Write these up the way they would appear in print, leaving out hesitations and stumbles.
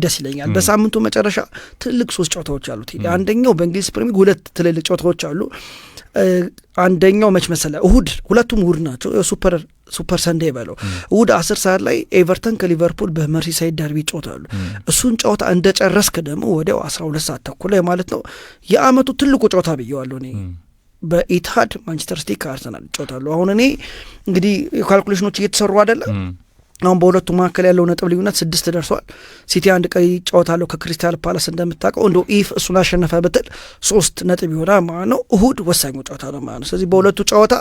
ደስ ይለኛል። በሳምንቱ መጨረሻ ትልቅ 3 ጨዋታዎች አሉት። አንደኛው በእንግሊዝ ፕሪሚየር 2 ትልልቅ ጨዋታዎች አሉ። አንደኛው መች መሰለ እሁድ፣ ሁለቱም እሁድ ናቸው። ሱፐር ሰንዴይ በለው እሁድ 10 ሰዓት ላይ ኤቨርተን ከሊቨርፑል በመርሲሳይድ ደርቢ ይጫወታሉ። እሱን ጨዋታ እንደጨረስክ ደግሞ ወዲያው 12 ሰዓት ተኩል ላይ ማለት ነው የአመቱ ትልቁ ጨዋታ ብየዋለሁ እኔ በኢትሃድ ማንቸስተር ሲቲ ከአርሰናል ይጫወታሉ። አሁን እኔ እንግዲህ ካልኩሌሽኖች እየተሰሩ አይደለም። አሁን በሁለቱ መካከል ያለው ነጥብ ልዩነት 6 ደርሷል። ሲቲ አንድ ቀይ ጨዋታለው ከክሪስታል ፓላስ እንደምታውቀው እንደው ኢፍ እሱን አሸነፈ ብትል 3 ነጥብ ይሆናል ማለት ነው። እሁድ ወሳኙ ጨዋታ ነው ማለት ነው። ስለዚህ በሁለቱ ጨዋታ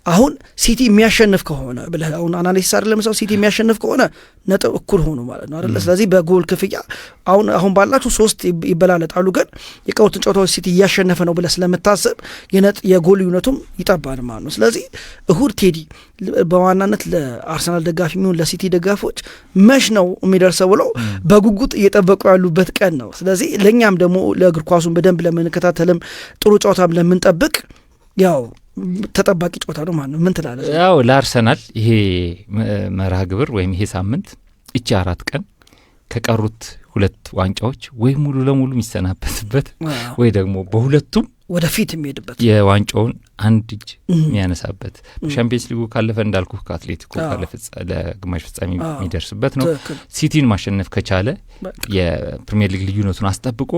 አሁን ሲቲ የሚያሸንፍ ከሆነ ብለህ አሁን አናሊሲስ አይደለም ሰው ሲቲ የሚያሸንፍ ከሆነ ነጥብ እኩል ሆኑ ማለት ነው አይደል? ስለዚህ በጎል ክፍያ አሁን ባላችሁ 3 ይበላለጣሉ። ግን የቀሩትን ጨዋታዎች ሲቲ እያሸነፈ ነው ብለህ ስለምታስብ የጎል ልዩነቱም ይጠባል ማለት ነው። ስለዚህ እሁድ ቴዲ በዋናነት ለአርሰናል ደጋፊ የሚሆን ለሲቲ ደጋፊዎች መሽ ነው የሚደርሰው ብለው በጉጉት እየጠበቁ ያሉበት ቀን ነው። ስለዚህ ለእኛም ደግሞ ለእግር ኳሱን በደንብ ለምንከታተልም ጥሩ ጨዋታም ለምንጠብቅ ያው ተጠባቂ ጨዋታ ነው ማለት ነው። ምን ትላለህ? ያው ለአርሰናል ይሄ መርሃ ግብር ወይም ይሄ ሳምንት እቺ 4 ቀን ከቀሩት 2 ዋንጫዎች ወይ ሙሉ ለሙሉ የሚሰናበትበት ወይ ደግሞ በሁለቱም ወደፊት የሚሄድበት የዋንጫውን አንድ እጅ የሚያነሳበት በሻምፒየንስ ሊጉ ካለፈ እንዳልኩ ከአትሌቲኮ ካለፈ ለግማሽ ፍጻሜ የሚደርስበት ነው። ሲቲን ማሸነፍ ከቻለ የፕሪሚየር ሊግ ልዩነቱን አስጠብቆ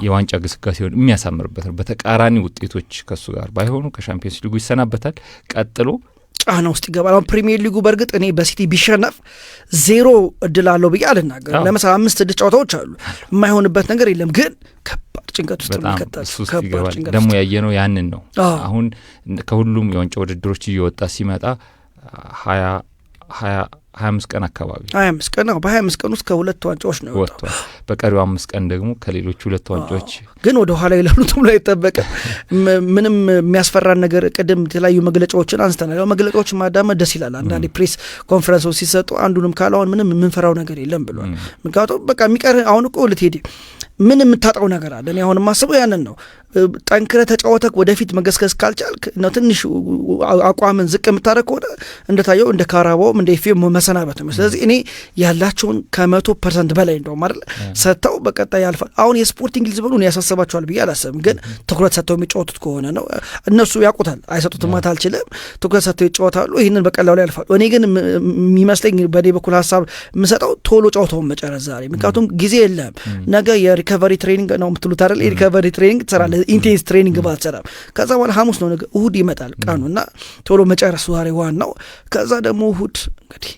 የዋንጫ ግስጋሴውን የሚያሳምርበት ነው። በተቃራኒ ውጤቶች ከሱ ጋር ባይሆኑ ከሻምፒየንስ ሊጉ ይሰናበታል። ቀጥሎ ጫና ውስጥ ይገባል። አሁን ፕሪሚየር ሊጉ በእርግጥ እኔ በሲቲ ቢሸነፍ 0 እድል አለው ብዬ አልናገርም። ለምሳሌ 5 እድል ጨዋታዎች አሉ፣ የማይሆንበት ነገር የለም። ግን ከባድ ጭንቀት ውስጥ ይገባል። ደግሞ ያየነው ያንን ነው። አሁን ከሁሉም የዋንጫ ውድድሮች እየወጣ ሲመጣ 25 ቀን አካባቢ 25 ቀን ነው። በ25 ቀን ውስጥ ከ2 ዋንጫዎች ነው የወጣው። በቀሪው 5 ቀን ደግሞ ከሌሎች 2 ዋንጫዎች ግን ወደ ኋላ ይላሉ ተብሎ አይጠበቅም። ምንም የሚያስፈራን ነገር ቅድም የተለያዩ መግለጫዎችን አንስተናል። ያው መግለጫዎችን ማዳመጥ ደስ ይላል። አንዳንዴ ፕሬስ ኮንፈረንሶች ሲሰጡ አንዱንም ካላውን ምንም የምንፈራው ነገር የለም ብሏል። ምክንያቱም በቃ የሚቀር አሁን እኮ ልትሄድ ምን የምታጣው ነገር አለ? እኔ አሁን የማስበው ያንን ነው። ጠንክረህ ተጫወተክ ወደፊት መገስገስ ካልቻልክ ነው ትንሽ አቋምን ዝቅ የምታደርግ ከሆነ እንደታየው እንደ ካራባውም እንደ ኤፍኤም መሰናበት ነው። ስለዚህ እኔ ያላቸውን ከ100% በላይ እንደውም አይደል ሰጥተው በቀጣይ ያልፋል። አሁን የስፖርቲንግ ሊዝበኑን ያሳሰባቸዋል ብዬ አላሰብም። ግን ትኩረት ሰጥተው የሚጫወቱት ከሆነ ነው። እነሱ ያውቁታል፣ አይሰጡትም ማለት አልችልም። ትኩረት ሰጥተው ይጫወታሉ፣ ይህንን በቀላሉ ያልፋሉ። እኔ ግን የሚመስለኝ በኔ በኩል ሀሳብ የምሰጠው ቶሎ ጨዋታውን መጨረስ ዛሬ፣ ምክንያቱም ጊዜ የለም። ነገ የሪከቨሪ ትሬኒንግ ነው የምትሉት አይደል? የሪከቨሪ ትሬኒንግ ትሰራለህ፣ ኢንቴንስ ትሬኒንግ ባልሰራም። ከዛ በኋላ ሐሙስ ነው ነገ እሁድ ይመጣል ቀኑ እና ቶሎ መጨረሱ ዛሬ ዋናው። ከዛ ደግሞ እሁድ እንግዲህ